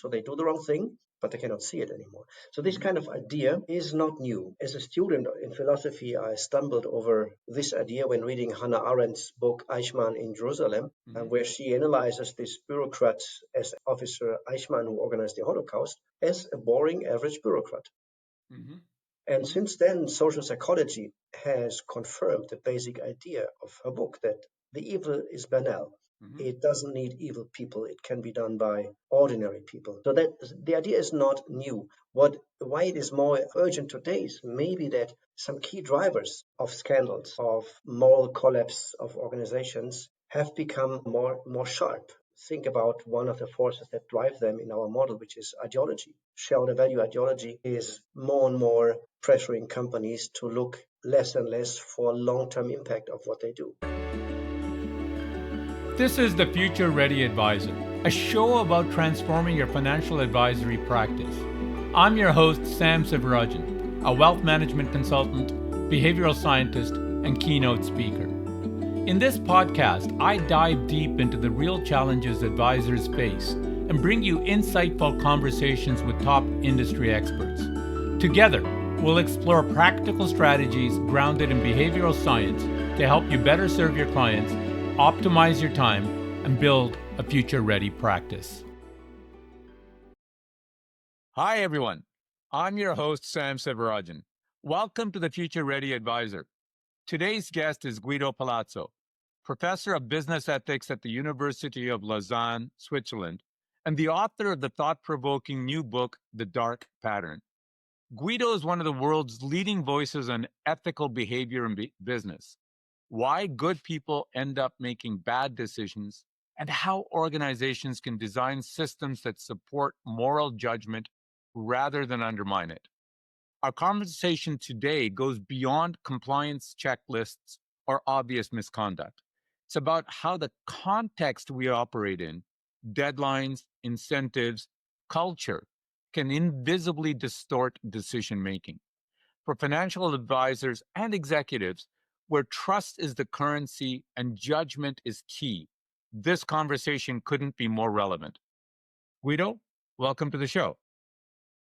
So they do the wrong thing, but they cannot see it anymore. So this kind of idea is not new. As a student in philosophy, I stumbled over this idea when reading Hannah Arendt's book Eichmann in Jerusalem, where she analyzes this bureaucrat as officer Eichmann, who organized the Holocaust, as a boring average bureaucrat. And since then, social psychology has confirmed the basic idea of her book that the evil is banal. It doesn't need evil people. It can be done by ordinary people. So that the idea is not new. Why it is more urgent today is maybe that some key drivers of scandals, of moral collapse of organizations have become more sharp. Think about one of the forces that drive them in our model, which is ideology. Shareholder value ideology is more and more pressuring companies to look less and less for long-term impact of what they do. This is the Future Ready Advisor, a show about transforming your financial advisory practice. I'm your host, Sam Sivarajan, a wealth management consultant, behavioral scientist, and keynote speaker. In this podcast, I dive deep into the real challenges advisors face and bring you insightful conversations with top industry experts. Together, we'll explore practical strategies grounded in behavioral science to help you better serve your clients, optimize your time, and build a future-ready practice. Hi, everyone. I'm your host, Sam Sivarajan. Welcome to the Future Ready Advisor. Today's guest is Guido Palazzo, professor of business ethics at the University of Lausanne, Switzerland, and the author of the thought-provoking new book, The Dark Pattern. Guido is one of the world's leading voices on ethical behavior in business, why good people end up making bad decisions, and how organizations can design systems that support moral judgment rather than undermine it. Our conversation today goes beyond compliance checklists or obvious misconduct. It's about how the context we operate in, deadlines, incentives, culture, can invisibly distort decision-making. For financial advisors and executives, where trust is the currency and judgment is key, this conversation couldn't be more relevant. Guido, welcome to the show.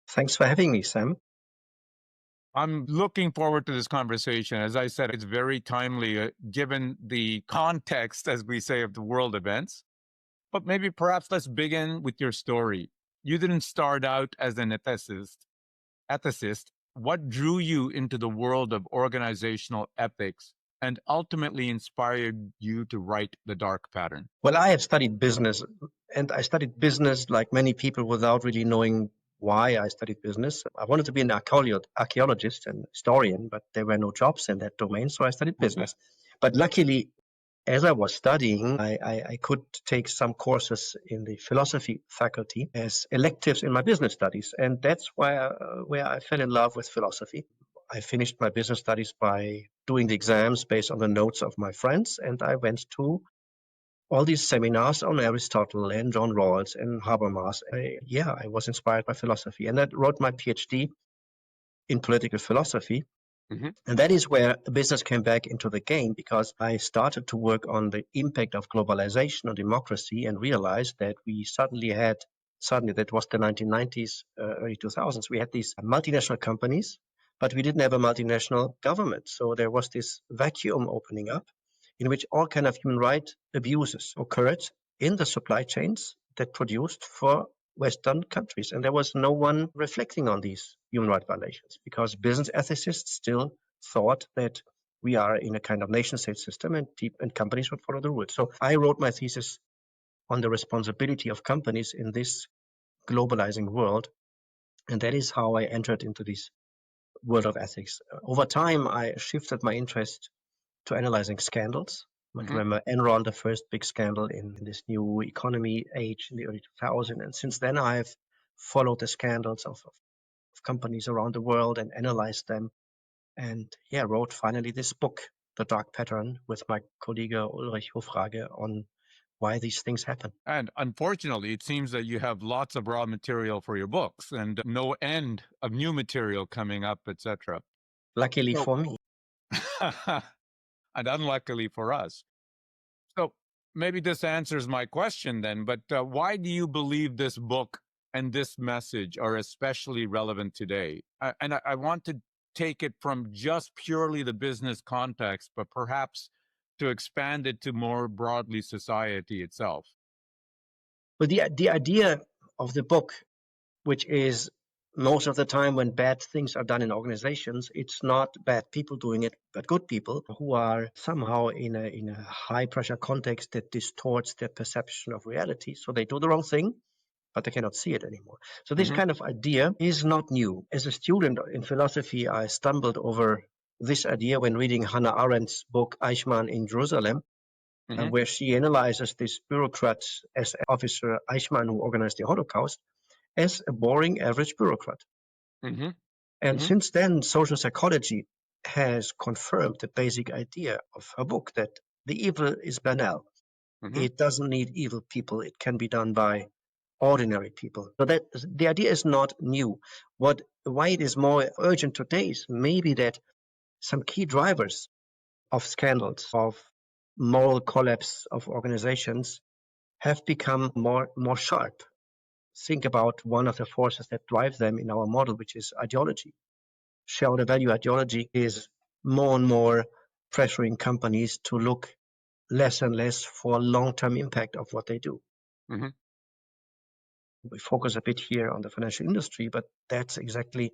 Thanks for having me, Sam. I'm looking forward to this conversation. As I said, it's very timely given the context, as we say, of the world events. But maybe perhaps let's begin with your story. You didn't start out as an ethicist. What drew you into the world of organizational ethics and ultimately inspired you to write The Dark Pattern? Well, I have studied business, and I studied business like many people without really knowing why I studied business. I wanted to be an archaeologist and historian, but there were no jobs in that domain, so I studied business. But luckily, as I was studying, I could take some courses in the philosophy faculty as electives in my business studies, and that's where I fell in love with philosophy. I finished my business studies by doing the exams based on the notes of my friends, and I went to all these seminars on Aristotle and John Rawls and Habermas. I was inspired by philosophy, and I wrote my PhD in political philosophy. And that is where business came back into the game, because I started to work on the impact of globalization on democracy and realized that we suddenly, that was the 1990s, early 2000s, we had these multinational companies, but we didn't have a multinational government. So there was this vacuum opening up in which all kind of human rights abuses occurred in the supply chains that produced for Western countries. And there was no one reflecting on these human rights violations, because business ethicists still thought that we are in a kind of nation-state system and companies would follow the rules. So I wrote my thesis on the responsibility of companies in this globalizing world. And that is how I entered into this world of ethics. Over time, I shifted my interest to analyzing scandals. Remember Enron, the first big scandal in this new economy age in the early 2000s. And since then, I've followed the scandals of companies around the world and analyzed them. And wrote finally this book, The Dark Pattern, with my colleague Ulrich Hofrage on why these things happen. And unfortunately, it seems that you have lots of raw material for your books and no end of new material coming up, etc. Luckily for me. And unluckily for us. So maybe this answers my question then, but why do you believe this book and this message are especially relevant today? I want to take it from just purely the business context, but perhaps to expand it to more broadly society itself. But the idea of the book, which is most of the time when bad things are done in organizations, it's not bad people doing it, but good people who are somehow in a high pressure context that distorts their perception of reality. So they do the wrong thing, but they cannot see it anymore. So this kind of idea is not new. As a student in philosophy, I stumbled over this idea when reading Hannah Arendt's book Eichmann in Jerusalem, where she analyzes this bureaucrat as officer Eichmann, who organized the Holocaust, as a boring average bureaucrat. And since then, social psychology has confirmed the basic idea of her book that the evil is banal. It doesn't need evil people. It can be done by ordinary people. So that the idea is not new. Why it is more urgent today is maybe that some key drivers of scandals, of moral collapse of organizations have become more sharp. Think about one of the forces that drive them in our model, which is ideology. Shareholder value ideology is more and more pressuring companies to look less and less for long-term impact of what they do. We focus a bit here on the financial industry, but that's exactly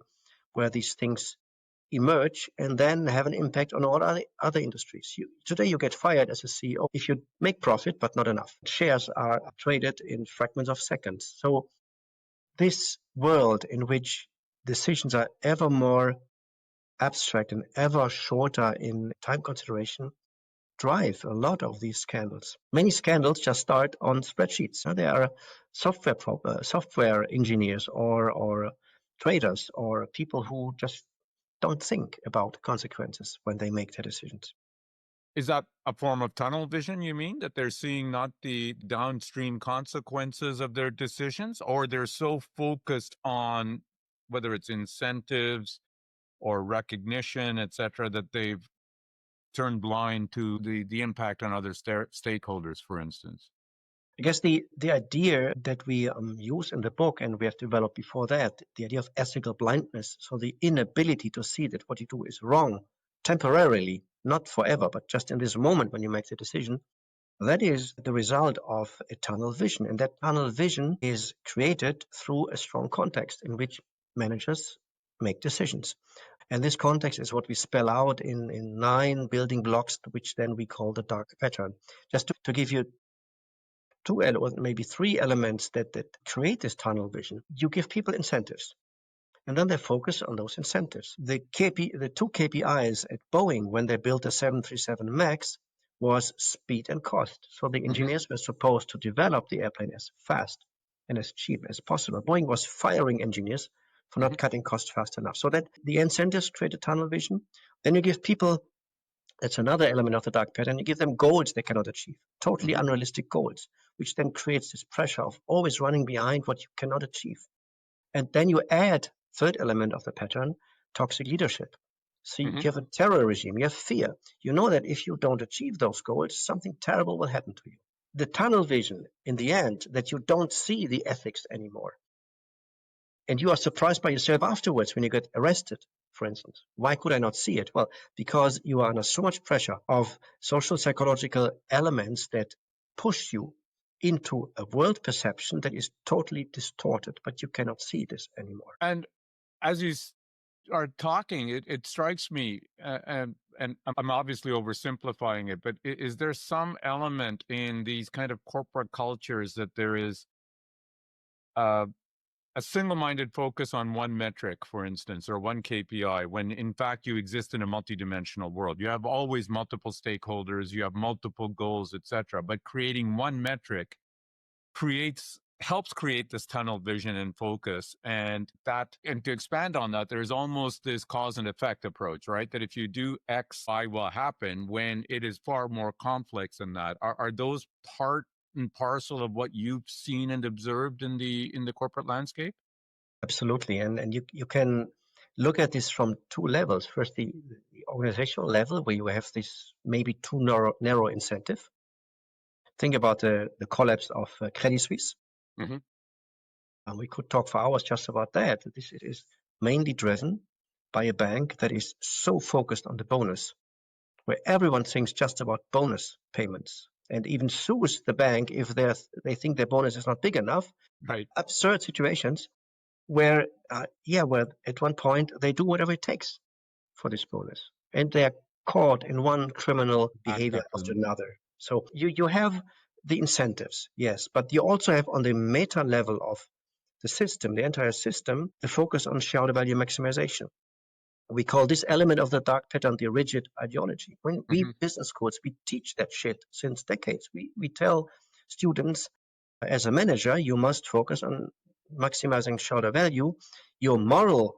where these things emerge and then have an impact on all other industries. Today you get fired as a CEO if you make profit, but not enough. Shares are traded in fragments of seconds. So this world in which decisions are ever more abstract and ever shorter in time consideration drive a lot of these scandals. Many scandals just start on spreadsheets. There are software engineers or traders or people who just don't think about consequences when they make their decisions. Is that a form of tunnel vision, you mean? That they're seeing not the downstream consequences of their decisions, or they're so focused on whether it's incentives or recognition, et cetera, that they've turned blind to the impact on other stakeholders, for instance? I guess the idea that we use in the book, and we have developed before that, the idea of ethical blindness, so the inability to see that what you do is wrong temporarily, not forever, but just in this moment when you make the decision, that is the result of a tunnel vision. And that tunnel vision is created through a strong context in which managers make decisions. And this context is what we spell out in 9 building blocks, which then we call the dark pattern. Just to give you 2 or maybe 3 elements that create this tunnel vision, you give people incentives. And then they focus on those incentives. The 2 KPIs at Boeing when they built the 737 MAX was speed and cost. So the engineers were supposed to develop the airplane as fast and as cheap as possible. Boeing was firing engineers for not cutting costs fast enough. So that the incentives create a tunnel vision. Then you give people, that's another element of the dark pattern, you give them goals they cannot achieve, totally unrealistic goals, which then creates this pressure of always running behind what you cannot achieve. And then you add, third element of the pattern, toxic leadership. So you have a terror regime, you have fear. You know that if you don't achieve those goals, something terrible will happen to you. The tunnel vision, in the end, that you don't see the ethics anymore. And you are surprised by yourself afterwards when you get arrested, for instance. Why could I not see it? Well, because you are under so much pressure of social psychological elements that push you into a world perception that is totally distorted, but you cannot see this anymore. And as you are talking, it strikes me, and I'm obviously oversimplifying it, but is there some element in these kind of corporate cultures that there is a single-minded focus on one metric, for instance, or one KPI, when in fact you exist in a multidimensional world? You have always multiple stakeholders, you have multiple goals, etc. But creating one metric helps create this tunnel vision and focus. And to expand on that, there's almost this cause and effect approach, right? That if you do X, Y will happen, when it is far more complex than that. Are those part and parcel of what you've seen and observed in the corporate landscape? Absolutely. And you can look at this from 2 levels. First, the organizational level, where you have this maybe too narrow incentive. Think about the collapse of Credit Suisse. And we could talk for hours just about that. This is mainly driven by a bank that is so focused on the bonus, where everyone thinks just about bonus payments and even sues the bank if they think their bonus is not big enough. Right. Absurd situations where, where at one point they do whatever it takes for this bonus, and they're caught in one criminal behavior after another. So you have the incentives, yes, but you also have on the meta level of the system, the entire system, the focus on shareholder value maximization. We call this element of the dark pattern the rigid ideology. When we business schools, we teach that shit since decades. We tell students, as a manager, you must focus on maximizing shareholder value. Your moral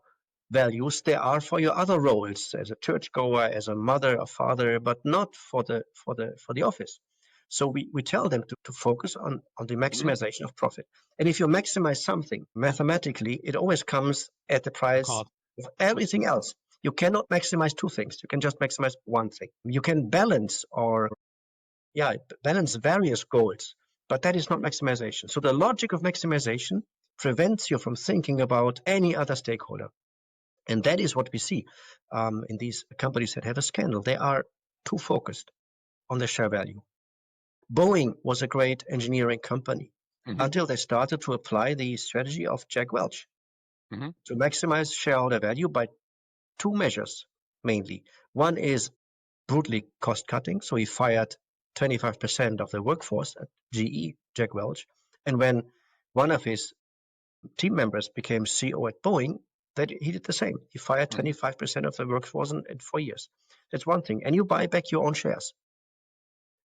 values, they are for your other roles as a churchgoer, as a mother, a father, but not for the office. So we tell them to focus on the maximization of profit. And if you maximize something mathematically, it always comes at the price of everything else. You cannot maximize two things. You can just maximize one thing. You can balance balance various goals, but that is not maximization. So the logic of maximization prevents you from thinking about any other stakeholder. And that is what we see in these companies that have a scandal. They are too focused on the share value. Boeing was a great engineering company until they started to apply the strategy of Jack Welch to maximize shareholder value by two measures mainly. One is brutally cost cutting. So he fired 25% of the workforce at GE, Jack Welch. And when one of his team members became CEO at Boeing, that he did the same. He fired 25% of the workforce in 4 years. That's one thing. And you buy back your own shares.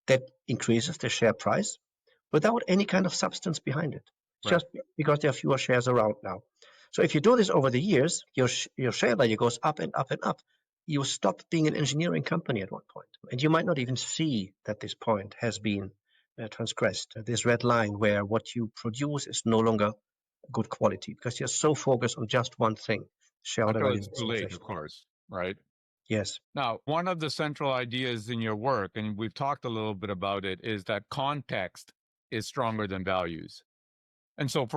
That increases the share price without any kind of substance behind it. Just because there are fewer shares around now. So if you do this over the years, your share value goes up and up and up. You stop being an engineering company at one point. And you might not even see that this point has been transgressed, this red line where what you produce is no longer good quality because you're so focused on just one thing, shareholder Until value it's too late, maximization. of course, right? Yes. Now, one of the central ideas in your work, and we've talked a little bit about it, is that context is stronger than values. And so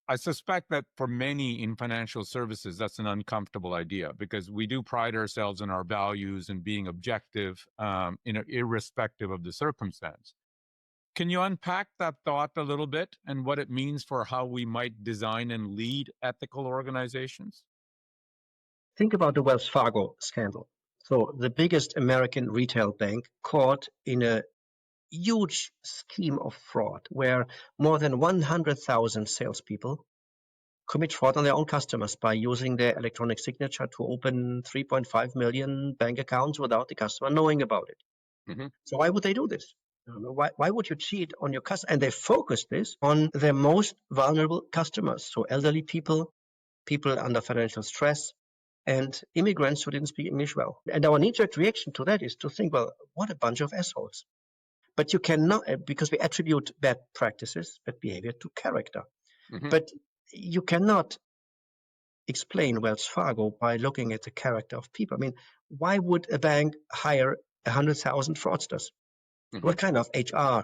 I suspect that for many in financial services, that's an uncomfortable idea because we do pride ourselves in our values and being objective, irrespective of the circumstance. Can you unpack that thought a little bit and what it means for how we might design and lead ethical organizations? Think about the Wells Fargo scandal. So the biggest American retail bank caught in a huge scheme of fraud where more than 100,000 salespeople commit fraud on their own customers by using their electronic signature to open 3.5 million bank accounts without the customer knowing about it. So why would they do this? Why would you cheat on your customer? And they focus this on their most vulnerable customers. So elderly people, people under financial stress, and immigrants who didn't speak English well. And our knee-jerk reaction to that is to think, well, what a bunch of assholes. But you cannot, because we attribute bad practices, bad behavior to character. But you cannot explain Wells Fargo by looking at the character of people. I mean, why would a bank hire 100,000 fraudsters? What kind of HR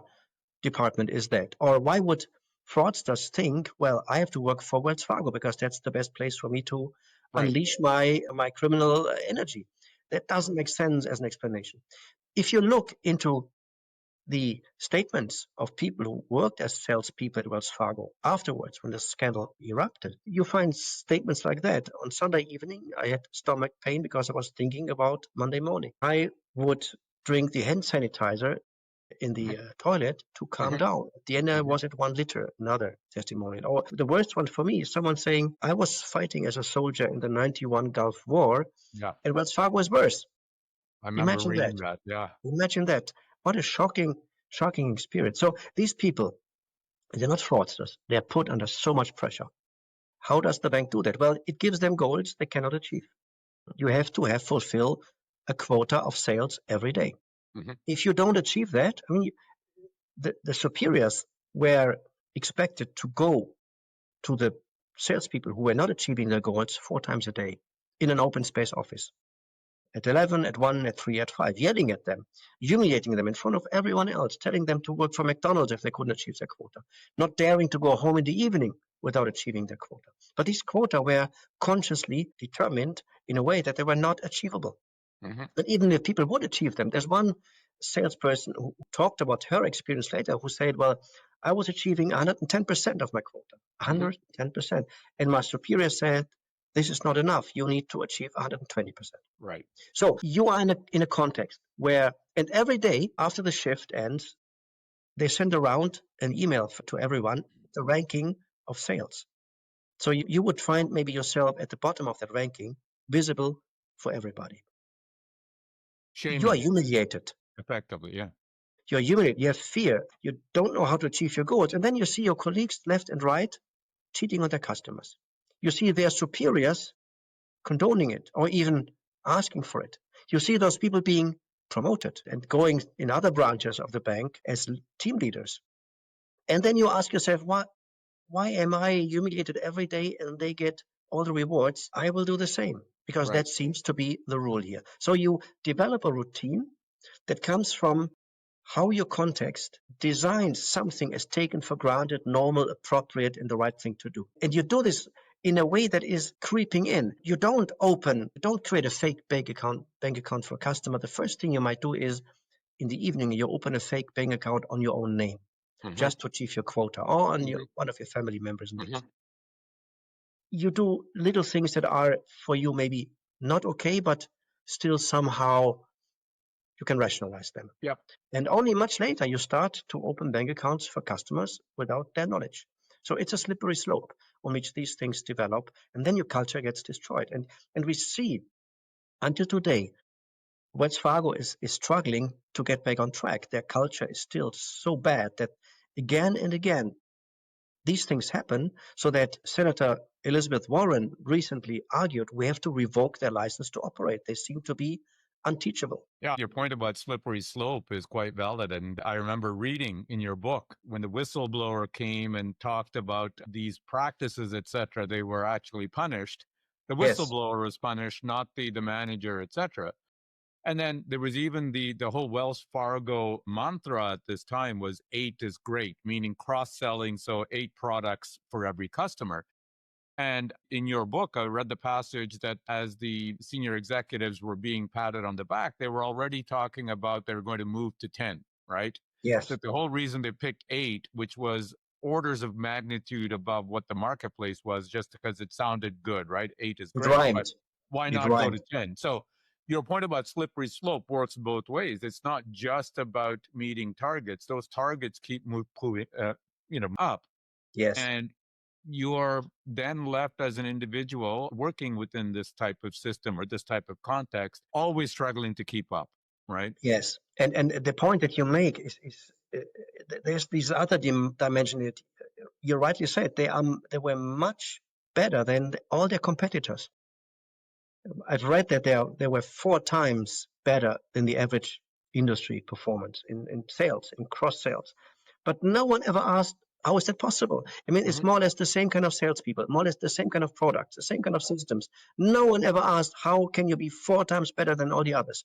department is that? Or why would fraudsters think, well, I have to work for Wells Fargo because that's the best place for me to unleash my criminal energy? That doesn't make sense as an explanation. If you look into the statements of people who worked as salespeople at Wells Fargo afterwards, when the scandal erupted, you find statements like that. On Sunday evening, I had stomach pain because I was thinking about Monday morning. I would drink the hand sanitizer in the toilet to calm down. At the end, I was at 1 liter, another testimonial. Or the worst one for me is someone saying, I was fighting as a soldier in the 91 Gulf War, and Wells Fargo was worse. I remember Imagine reading that. Yeah. Imagine that. What a shocking experience. So these people, they're not fraudsters. They're put under so much pressure. How does the bank do that? Well, it gives them goals they cannot achieve. You have to fulfill a quota of sales every day. If you don't achieve that, I mean, the superiors were expected to go to the salespeople who were not achieving their goals 4 times a day in an open space office. At 11, at 1, at 3, at 5, yelling at them, humiliating them in front of everyone else, telling them to work for McDonald's if they couldn't achieve their quota, not daring to go home in the evening without achieving their quota. But these quota were consciously determined in a way that they were not achievable. But even if people would achieve them, there's one salesperson who talked about her experience later who said, well, I was achieving 110% of my quota, 110%. And my superior said, this is not enough. You need to achieve 120%. Right. So you are in a context where, and every day after the shift ends, they send around an email to everyone, the ranking of sales. So you would find maybe yourself at the bottom of that ranking, visible for everybody. You are Shaming, humiliated. effectively, yeah. You're humiliated. You have fear. You don't know how to achieve your goals. And then you see your colleagues left and right cheating on their customers. You see their superiors condoning it or even asking for it. You see those people being promoted and going in other branches of the bank as team leaders. And then you ask yourself, why am I humiliated every day and they get all the rewards? I will do the same because Right. that seems to be the rule here. So you develop a routine that comes from how your context designs something as taken for granted, normal, appropriate, and the right thing to do. And you do this in a way that is creeping in. You don't create a fake bank account for a customer. The first thing you might do is in the evening, you open a fake bank account on your own name just to achieve your quota or on one of your family members' names. You do little things that are for you maybe not okay, but still somehow you can rationalize them. Yep. And only much later you start to open bank accounts for customers without their knowledge. So it's a slippery slope on which these things develop, and then your culture gets destroyed. And we see until today, Wells Fargo is struggling to get back on track. Their culture is still so bad that again and again these things happen, so that Senator Elizabeth Warren recently argued we have to revoke their license to operate. They seem to be unteachable. Yeah, your point about slippery slope is quite valid. And I remember reading in your book when the whistleblower came and talked about these practices, et cetera, they were actually punished. The Yes, whistleblower was punished, not the manager, et cetera. And then there was even the whole Wells Fargo mantra at this time was 8 is great, meaning cross-selling, so 8 products for every customer. And in your book, I read the passage that as the senior executives were being patted on the back, they were already talking about they were going to move to 10, right? yes, That the whole reason they picked 8, which was orders of magnitude above what the marketplace was, just because it sounded good, right? 8 is it great, but rhymed. why It not go to rhymed. 10? So your point about slippery slope works both ways. It's not just about meeting targets; those targets keep moving, up, Yes, and you're then left as an individual working within this type of system or this type of context, always struggling to keep up, right? yes. And the point that you make is there's these other dimension. You rightly said they were much better than all their competitors. I've read that they were 4 times better than the average industry performance in sales, in cross sales. But no one ever asked, how is that possible? I mean, it's more or less the same kind of salespeople, more or less the same kind of products, the same kind of systems. No one ever asked, how can you be 4 times better than all the others?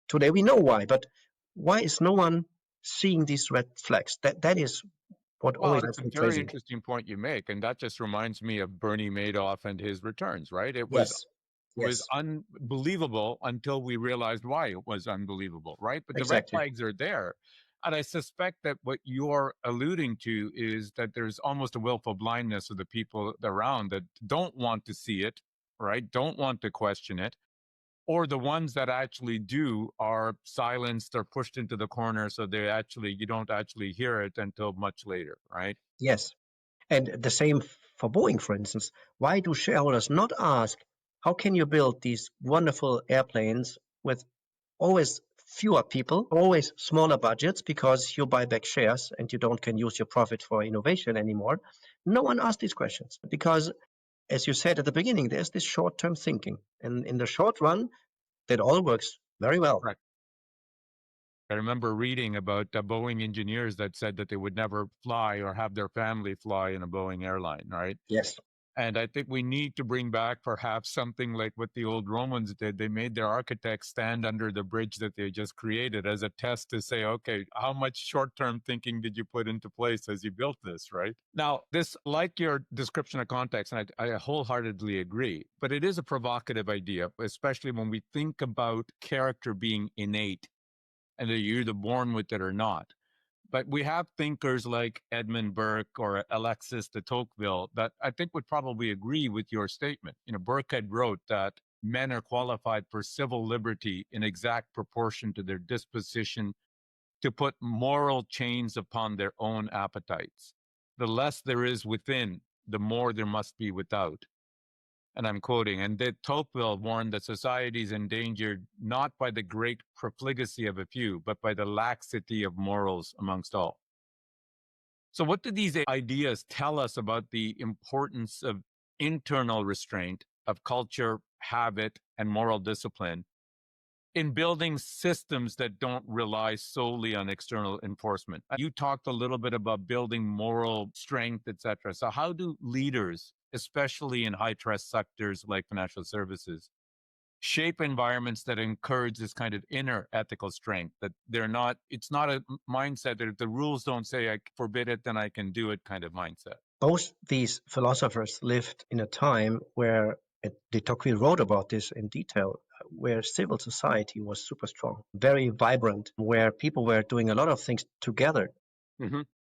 Today we know why, but why is no one seeing these red flags? That is what Well, always it's drives a me very crazy. interesting point you make, and that just reminds me of Bernie Madoff and his returns, right? It was Yes, was yes, unbelievable until we realized why it was unbelievable, right? But the red exactly. flags are there. And I suspect that what you're alluding to is that there's almost a willful blindness of the people around that don't want to see it, right? Don't want to question it. Or the ones that actually do are silenced or pushed into the corner. So you don't actually hear it until much later, right? Yes. And the same for Boeing, for instance. Why do shareholders not ask, how can you build these wonderful airplanes with always fewer people, always smaller budgets because you buy back shares and you don't can use your profit for innovation anymore? No one asked these questions because, as you said at the beginning, there's this short-term thinking. And in the short run, that all works very well. Right. I remember reading about Boeing engineers that said that they would never fly or have their family fly in a Boeing airline, right? Yes. And I think we need to bring back perhaps something like what the old Romans did. They made their architects stand under the bridge that they just created as a test to say, okay, how much short-term thinking did you put into place as you built this, right? Now, this, like your description of context, and I wholeheartedly agree, but it is a provocative idea, especially when we think about character being innate and that you're either born with it or not. But we have thinkers like Edmund Burke or Alexis de Tocqueville that I think would probably agree with your statement. Burke had wrote that men are qualified for civil liberty in exact proportion to their disposition to put moral chains upon their own appetites. The less there is within, the more there must be without. And I'm quoting, and de Tocqueville warned that society is endangered not by the great profligacy of a few, but by the laxity of morals amongst all. So what do these ideas tell us about the importance of internal restraint, of culture, habit, and moral discipline in building systems that don't rely solely on external enforcement? You talked a little bit about building moral strength, et cetera. So how do leaders, especially in high trust sectors like financial services, shape environments that encourage this kind of inner ethical strength, that it's not a mindset that if the rules don't say I forbid it, then I can do it kind of mindset? Both these philosophers lived in a time where de Tocqueville wrote about this in detail, where civil society was super strong, very vibrant, where people were doing a lot of things together,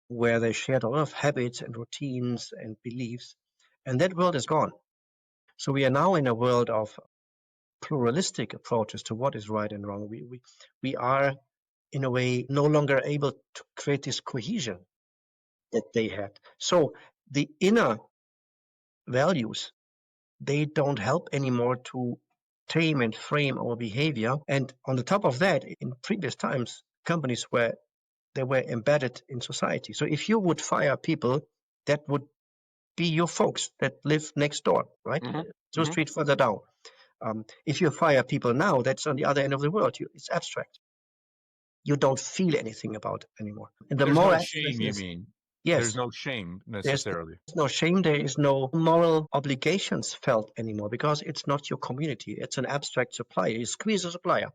where they shared a lot of habits and routines and beliefs. And that world is gone. So we are now in a world of pluralistic approaches to what is right and wrong. We are, in a way, no longer able to create this cohesion that they had. So the inner values, they don't help anymore to tame and frame our behavior. And on the top of that, in previous times, companies were embedded in society. So if you would fire people, that would be your folks that live next door, right? 2 streets further down. If you fire people now, that's on the other end of the world. It's abstract. You don't feel anything about it anymore. And the There's more no shame, you mean? Yes. There's no shame necessarily. There's no shame. There is no moral obligations felt anymore because it's not your community. It's an abstract supplier. You squeeze a supplier.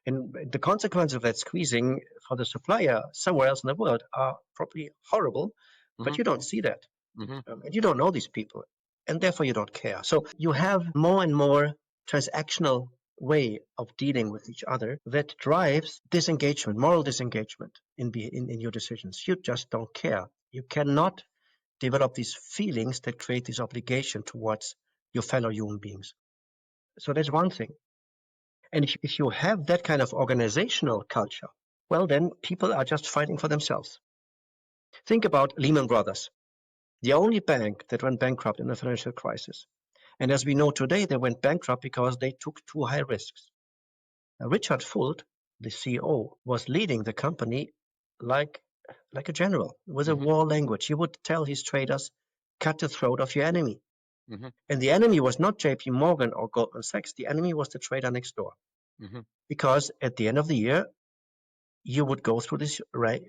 And the consequences of that squeezing for the supplier somewhere else in the world are probably horrible, but you don't see that. And you don't know these people. And therefore you don't care. So you have more and more transactional way of dealing with each other that drives disengagement, moral disengagement in your decisions. You just don't care. You cannot develop these feelings that create this obligation towards your fellow human beings. So that's one thing. And if you have that kind of organizational culture, well, then people are just fighting for themselves. Think about Lehman Brothers, the only bank that went bankrupt in the financial crisis. And as we know today, they went bankrupt because they took too high risks. Richard Fuld, the CEO, was leading the company like a general with a war language. He would tell his traders, cut the throat of your enemy. And the enemy was not JP Morgan or Goldman Sachs. The enemy was the trader next door. Because at the end of the year, you would go through this rank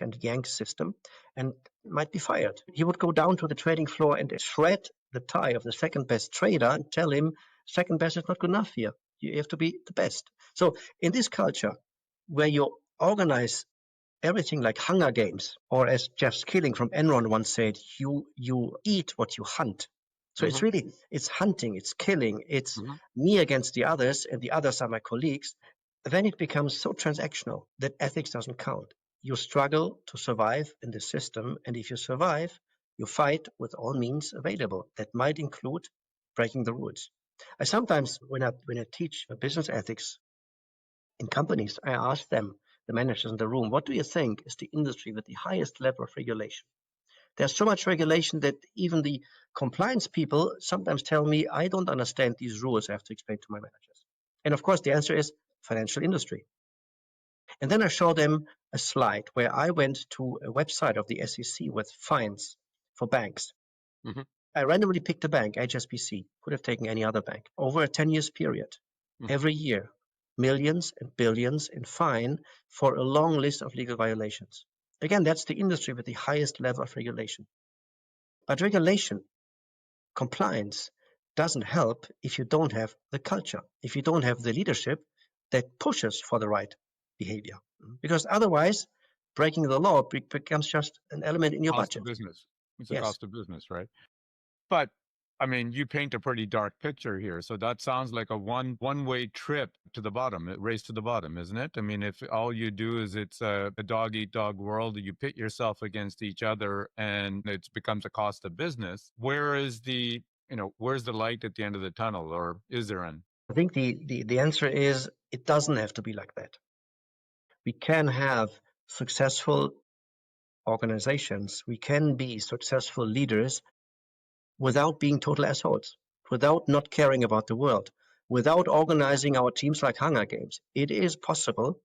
and yank system and might be fired. He would go down to the trading floor and shred the tie of the second best trader and tell him second best is not good enough here. You have to be the best. So in this culture where you organize everything like Hunger Games, or as Jeff Skilling from Enron once said, you eat what you hunt. So it's hunting, it's killing, it's me against the others, and the others are my colleagues. Then it becomes so transactional that ethics doesn't count. You struggle to survive in the system, and if you survive, you fight with all means available. That might include breaking the rules. I sometimes, when I teach business ethics in companies, I ask them, the managers in the room, what do you think is the industry with the highest level of regulation? There's so much regulation that even the compliance people sometimes tell me, I don't understand these rules. I have to explain to my managers. And of course, the answer is financial industry. And then I show them a slide where I went to a website of the SEC with fines for banks. I randomly picked a bank, HSBC, could have taken any other bank, over a 10 years period. Every year, millions and billions in fine for a long list of legal violations. Again, that's the industry with the highest level of regulation. But regulation, compliance doesn't help if you don't have the culture, if you don't have the leadership that pushes for the right behavior. Because otherwise, breaking the law becomes just an element in your Cost budget. of business. It's a Yes. cost of business, right? But I mean, you paint a pretty dark picture here. So that sounds like a one-way trip to the bottom, a race to the bottom, isn't it? I mean, if all you do is it's a dog eat dog world, you pit yourself against each other and it becomes a cost of business, where's the light at the end of the tunnel, or is there any? I think the answer is it doesn't have to be like that. We can have successful organizations, we can be successful leaders without being total assholes, without not caring about the world, without organizing our teams like Hunger Games. It is possible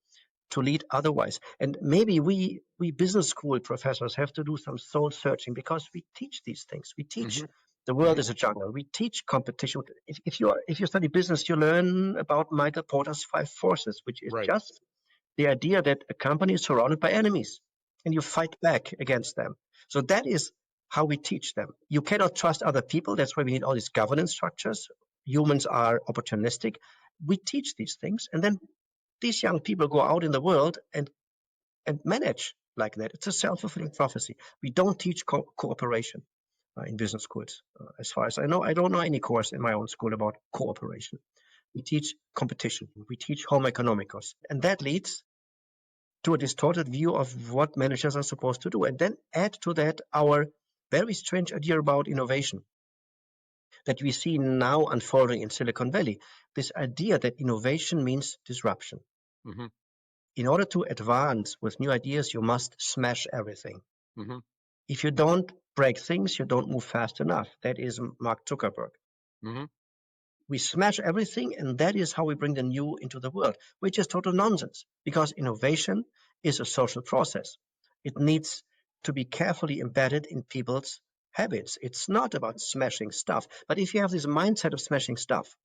to lead otherwise. And maybe we business school professors have to do some soul searching, because we teach these things. We teach the world is a jungle. We teach competition. If you study business, you learn about Michael Porter's 5 forces, which is Right. just the idea that a company is surrounded by enemies and you fight back against them. So that is how we teach them. You cannot trust other people. That's why we need all these governance structures. Humans are opportunistic. We teach these things, and then these young people go out in the world and manage like that. It's a self-fulfilling prophecy. We don't teach cooperation in business schools. As far as I know, I don't know any course in my own school about cooperation. We teach competition. We teach home economicus. And that leads to a distorted view of what managers are supposed to do. And then add to that our very strange idea about innovation that we see now unfolding in Silicon Valley. This idea that innovation means disruption. Mm-hmm. In order to advance with new ideas, you must smash everything. Mm-hmm. If you don't break things, you don't move fast enough. That is Mark Zuckerberg. Mm-hmm. We smash everything, and that is how we bring the new into the world, which is total nonsense, because innovation is a social process. It needs to be carefully embedded in people's habits. It's not about smashing stuff. But if you have this mindset of smashing stuff,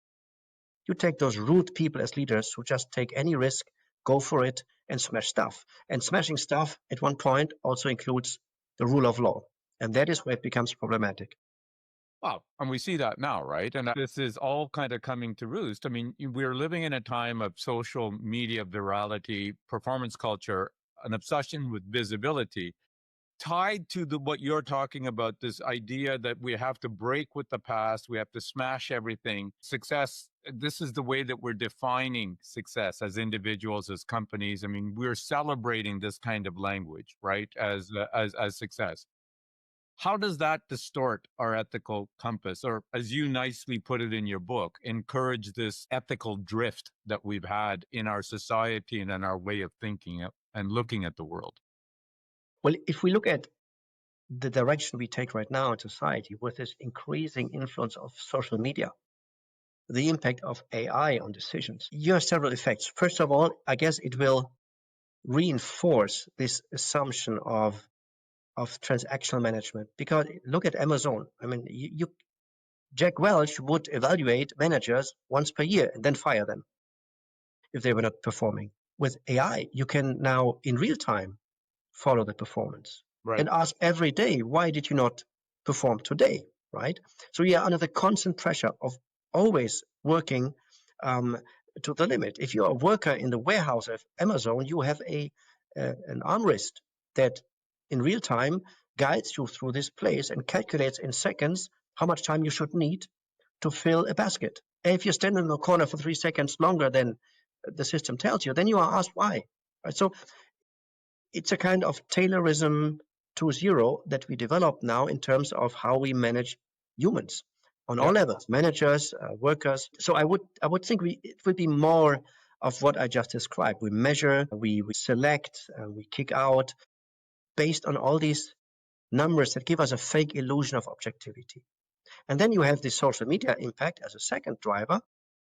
you take those rude people as leaders who just take any risk, go for it, and smash stuff. And smashing stuff at one point also includes the rule of law. And that is where it becomes problematic. Wow. And we see that now, right? And this is all kind of coming to roost. I mean, we're living in a time of social media virality, performance culture, an obsession with visibility, tied to what you're talking about, this idea that we have to break with the past, we have to smash everything. Success, this is the way that we're defining success as individuals, as companies. I mean, we're celebrating this kind of language, right, as success. How does that distort our ethical compass, or as you nicely put it in your book, encourage this ethical drift that we've had in our society and in our way of thinking and looking at the world? Well, if we look at the direction we take right now in society with this increasing influence of social media, the impact of AI on decisions, you have several effects. First of all, I guess it will reinforce this assumption of transactional management. Because look at Amazon. I mean, Jack Welch would evaluate managers once per year and then fire them if they were not performing. With AI, you can now in real time follow the performance and ask every day, why did you not perform today, right? So you are under the constant pressure of always working to the limit. If you're a worker in the warehouse of Amazon, you have an armrest that in real time guides you through this place and calculates in seconds how much time you should need to fill a basket. And if you stand in the corner for 3 seconds longer than the system tells you, then you are asked why. Right? So it's a kind of Taylorism 2.0 that we develop now in terms of how we manage humans on all levels, managers, workers. So I would think it would be more of what I just described. We measure, we select, we kick out based on all these numbers that give us a fake illusion of objectivity. And then you have the social media impact as a second driver,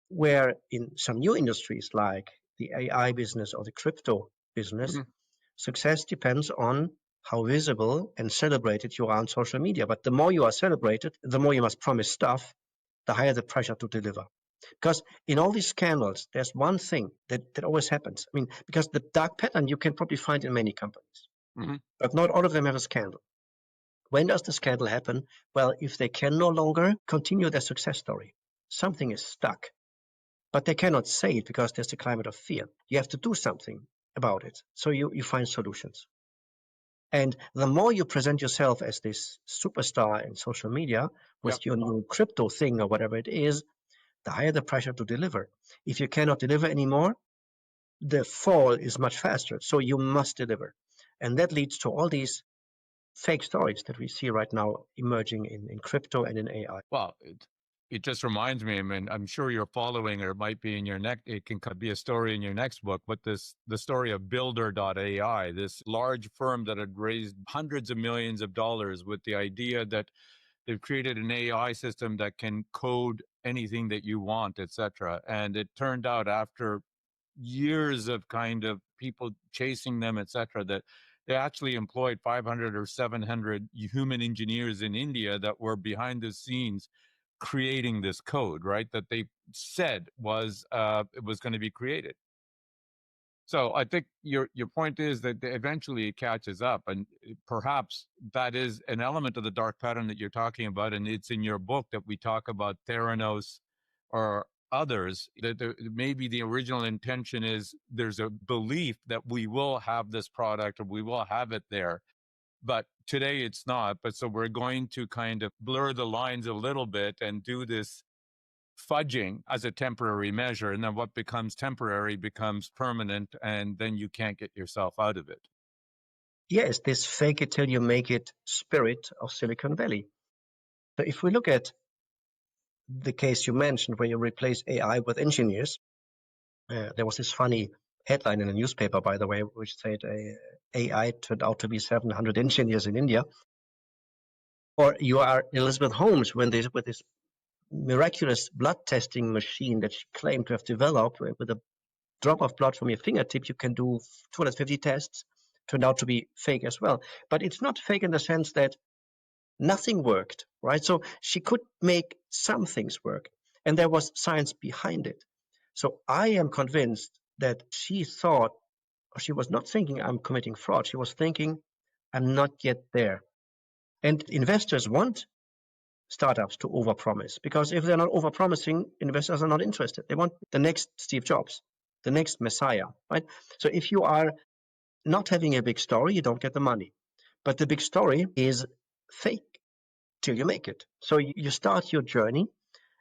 where in some new industries like the AI business or the crypto business, success depends on how visible and celebrated you are on social media. But the more you are celebrated, the more you must promise stuff, the higher the pressure to deliver. Because in all these scandals, there's one thing that always happens. I mean, because the dark pattern you can probably find in many companies, but not all of them have a scandal. When does the scandal happen? Well, if they can no longer continue their success story, something is stuck, but they cannot say it because there's a climate of fear. You have to do something about it. So you find solutions. And the more you present yourself as this superstar in social media with your new crypto thing or whatever it is, the higher the pressure to deliver. If you cannot deliver anymore, the fall is much faster. So you must deliver. And that leads to all these fake stories that we see right now emerging in crypto and in AI. Well, it just reminds me, I mean, I'm sure you're following, or it might be in your next, it can be a story in your next book, but the story of Builder.ai, this large firm that had raised hundreds of millions of dollars with the idea that they've created an AI system that can code anything that you want, etc. And it turned out after years of kind of people chasing them, etc., that they actually employed 500 or 700 human engineers in India that were behind the scenes creating this code, right? That they said was it was going to be created. So I think your point is that eventually it catches up, and perhaps that is an element of the dark pattern that you're talking about, and it's in your book that we talk about Theranos or others, that maybe the original intention is there's a belief that we will have this product or we will have it there, but today it's not. But so we're going to kind of blur the lines a little bit and do this fudging as a temporary measure, and then what becomes temporary becomes permanent, and then you can't get yourself out of it. Yes, this fake it till you make it spirit of Silicon Valley. So if we look at the case you mentioned where you replace AI with engineers, there was this funny headline in a newspaper, by the way, which said AI turned out to be 700 engineers in India. Or you are Elizabeth Holmes with this miraculous blood testing machine that she claimed to have developed, where with a drop of blood from your fingertip, you can do 250 tests, turned out to be fake as well. But it's not fake in the sense that nothing worked, right? So she could make some things work, and there was science behind it. So I am convinced that she thought, or she was not thinking, I'm committing fraud. She was thinking, I'm not yet there. And investors want startups to overpromise, because if they're not overpromising, investors are not interested. They want the next Steve Jobs, the next Messiah, right? So if you are not having a big story, you don't get the money. But the big story is fake till you make it. So you start your journey,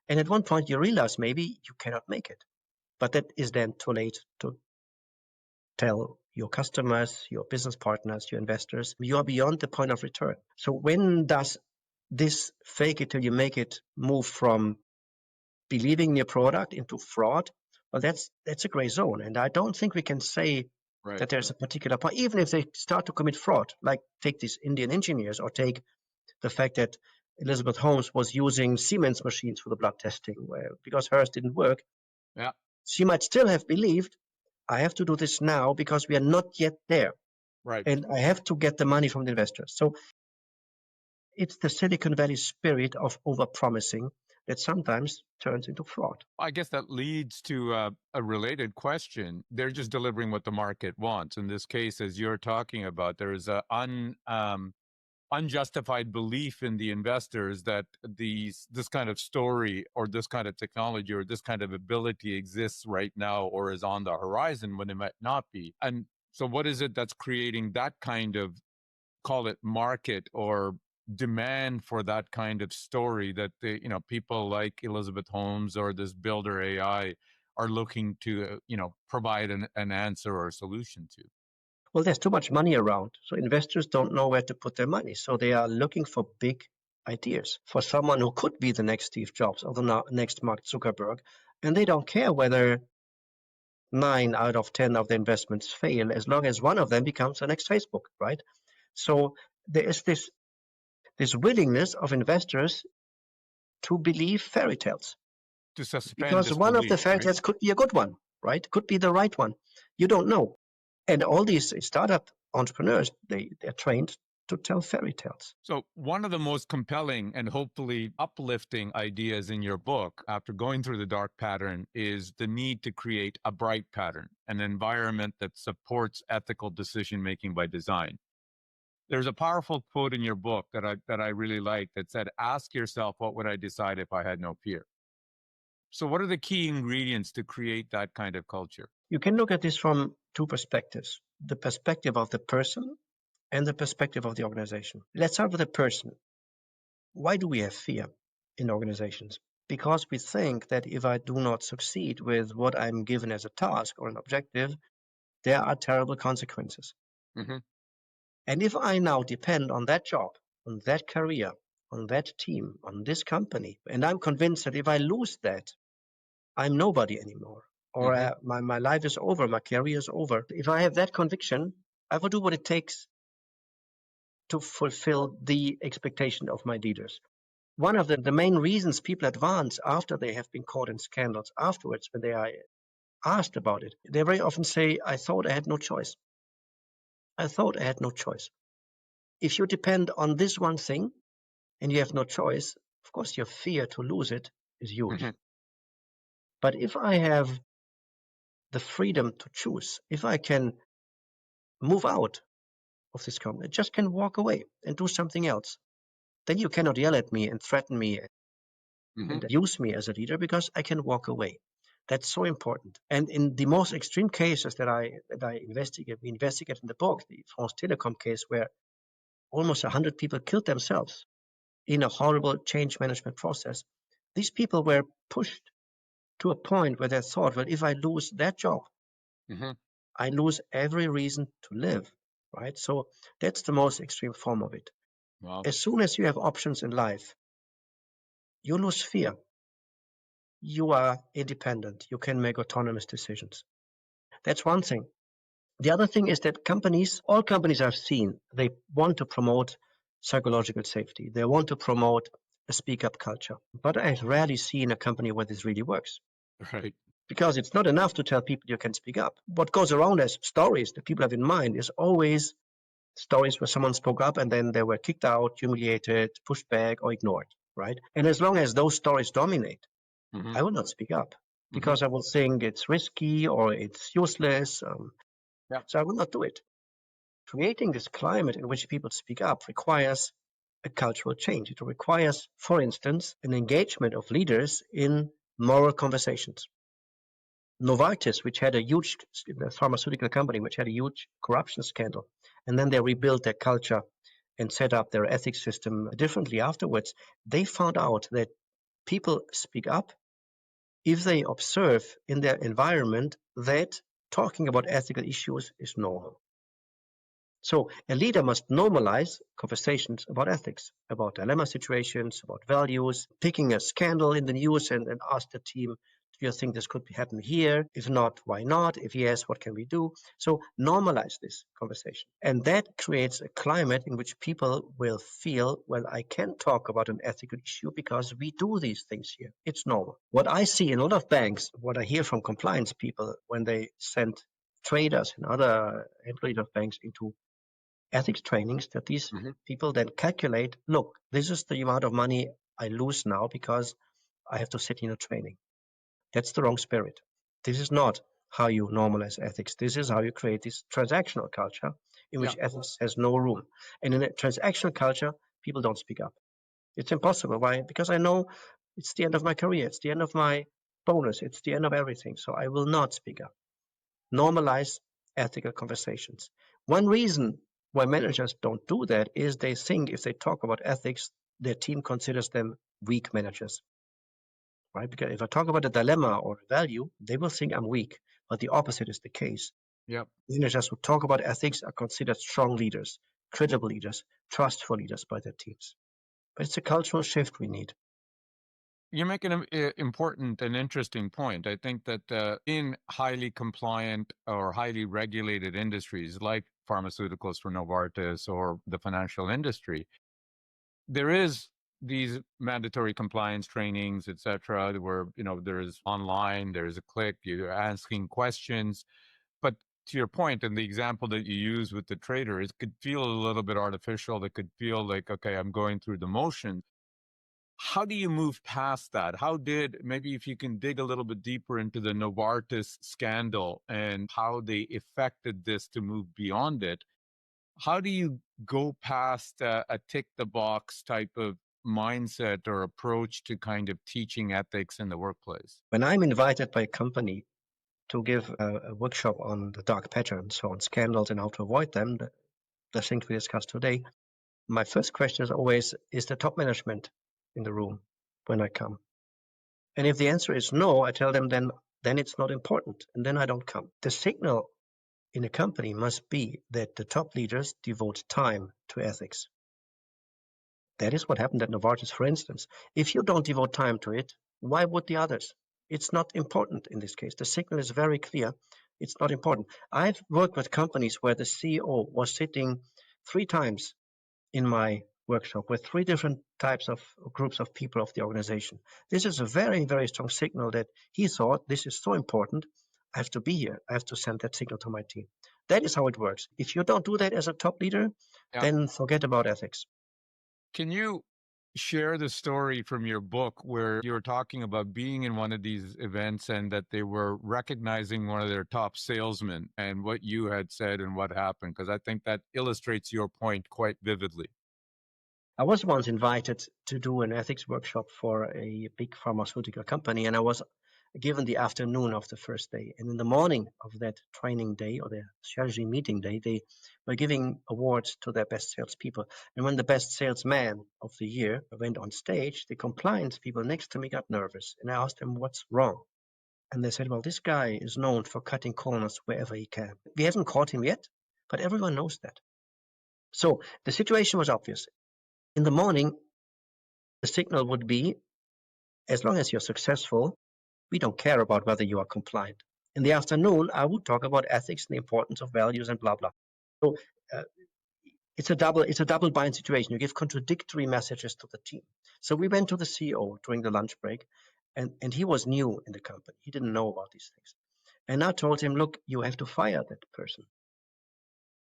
and at one point you realize maybe you cannot make it. But that is then too late to tell your customers, your business partners, your investors, you are beyond the point of return. So when does this fake it till you make it move from believing in your product into fraud? Well, that's a gray zone. And I don't think we can say that there's a particular point, even if they start to commit fraud, like take these Indian engineers, or take the fact that Elizabeth Holmes was using Siemens machines for the blood testing because hers didn't work. Yeah. She might still have believed, I have to do this now because we are not yet there. Right. And I have to get the money from the investors. So it's the Silicon Valley spirit of overpromising that sometimes turns into fraud. I guess that leads to a related question. They're just delivering what the market wants. In this case, as you're talking about, there is a unjustified belief in the investors that this kind of story or this kind of technology or this kind of ability exists right now or is on the horizon when it might not be. And so what is it that's creating that kind of, call it market or demand for that kind of story that people like Elizabeth Holmes or this Builder AI are looking to provide an answer or a solution to? Well, there's too much money around, so investors don't know where to put their money. So they are looking for big ideas, for someone who could be the next Steve Jobs or the next Mark Zuckerberg. And they don't care whether 9 out of 10 of the investments fail, as long as one of them becomes the next Facebook, right? So there is this willingness of investors to believe fairy tales. To suspend Because disbelief, one of the fairy right? tales could be a good one, right? Could be the right one. You don't know. And all these startup entrepreneurs, they're trained to tell fairy tales. So one of the most compelling and hopefully uplifting ideas in your book, after going through the dark pattern, is the need to create a bright pattern, an environment that supports ethical decision-making by design. There's a powerful quote in your book that I really like that said, "Ask yourself, what would I decide if I had no fear?" So, what are the key ingredients to create that kind of culture? You can look at this from two perspectives: the perspective of the person and the perspective of the organization. Let's start with the person. Why do we have fear in organizations? Because we think that if I do not succeed with what I'm given as a task or an objective, there are terrible consequences. Mm-hmm. And if I now depend on that job, on that career, on that team, on this company, and I'm convinced that if I lose that, I'm nobody anymore, or Mm-hmm. my life is over, my career is over. If I have that conviction, I will do what it takes to fulfill the expectation of my leaders. One of the main reasons people advance after they have been caught in scandals afterwards, when they are asked about it, they very often say, I thought I had no choice. I thought I had no choice. If you depend on this one thing and you have no choice, of course, your fear to lose it is huge. Mm-hmm. But if I have the freedom to choose, if I can move out of this company, just can walk away and do something else, then you cannot yell at me and threaten me Mm-hmm. and use me as a leader, because I can walk away. That's so important. And in the most extreme cases that I we investigate in the book, the France Telecom case, where almost 100 people killed themselves in a horrible change management process, these people were pushed to a point where they thought, well, if I lose that job, Mm-hmm. I lose every reason to live, right? So that's the most extreme form of it. Wow. As soon as you have options in life, you lose fear. You are independent. You can make autonomous decisions. That's one thing. The other thing is that all companies I've seen, they want to promote psychological safety. They want to promote a speak up culture. But I've rarely seen a company where this really works. Right. Because it's not enough to tell people you can speak up. What goes around as stories that people have in mind is always stories where someone spoke up and then they were kicked out, humiliated, pushed back, or ignored, right? And as long as those stories dominate, Mm-hmm. I will not speak up Mm-hmm. because I will think it's risky or it's useless. Yeah. So I will not do it. Creating this climate in which people speak up requires a cultural change. It requires, for instance, an engagement of leaders in moral conversations. Novartis, which had a huge pharmaceutical company, which had a huge corruption scandal, and then they rebuilt their culture and set up their ethics system differently afterwards. They found out that people speak up if they observe in their environment that talking about ethical issues is normal. So a leader must normalize conversations about ethics, about dilemma situations, about values, picking a scandal in the news and ask the team, do you think this could happen here? If not, why not? If yes, what can we do? So normalize this conversation. And that creates a climate in which people will feel, well, I can talk about an ethical issue because we do these things here. It's normal. What I see in a lot of banks, what I hear from compliance people when they send traders and other employees of banks into ethics trainings, that these Mm-hmm. people then calculate, look, this is the amount of money I lose now because I have to sit in a training. That's the wrong spirit. This is not how you normalize ethics. This is how you create this transactional culture in Yeah. which ethics has no room. And in a transactional culture, people don't speak up. It's impossible. Why? Because I know it's the end of my career. It's the end of my bonus. It's the end of everything. So I will not speak up. Normalize ethical conversations. One reason why managers don't do that is they think if they talk about ethics, their team considers them weak managers, right? Because if I talk about a dilemma or a value, they will think I'm weak. But the opposite is the case. Yep. Managers who talk about ethics are considered strong leaders, credible leaders, trustful leaders by their teams. But it's a cultural shift we need. You're making an important and interesting point. I think that in highly compliant or highly regulated industries like pharmaceuticals for Novartis or the financial industry, there is these mandatory compliance trainings, et cetera, where, there's online, there's a click, you're asking questions. But to your point, and the example that you use with the trader, it could feel a little bit artificial. It could feel like, okay, I'm going through the motion. How do you move past that? Maybe if you can dig a little bit deeper into the Novartis scandal and how they affected this to move beyond it, How do you go past a tick the box type of mindset or approach to kind of teaching ethics in the workplace? When I'm invited by a company to give a workshop on the dark patterns, so on scandals and how to avoid them, the things we discussed today, my first question is always, is the top management in the room when I come? And if the answer is no, I tell them then it's not important, and then I don't come. The signal in a company must be that the top leaders devote time to ethics. That is what happened at Novartis, for instance. If you don't devote time to it, why would the others? It's not important in this case. The signal is very clear. It's not important. I've worked with companies where the CEO was sitting 3 times in my workshop with 3 different types of groups of people of the organization. This is a very, very strong signal that he thought this is so important. I have to be here. I have to send that signal to my team. That is how it works. If you don't do that as a top leader, then forget about ethics. Can you share the story from your book where you were talking about being in one of these events and that they were recognizing one of their top salesmen and what you had said and what happened? Because I think that illustrates your point quite vividly. I was once invited to do an ethics workshop for a big pharmaceutical company, and I was given the afternoon of the first day. And in the morning of that training day or the strategy meeting day, they were giving awards to their best salespeople. And when the best salesman of the year went on stage, the compliance people next to me got nervous. And I asked them, what's wrong? And they said, well, this guy is known for cutting corners wherever he can. We haven't caught him yet, but everyone knows that. So the situation was obvious. In the morning, the signal would be, as long as you're successful, we don't care about whether you are compliant. In the afternoon, I would talk about ethics and the importance of values and blah blah. So uh, it's a double bind situation. You give contradictory messages to the team. So we went to the CEO during the lunch break, and he was new in the company. He didn't know about these things. And I told him, look, you have to fire that person.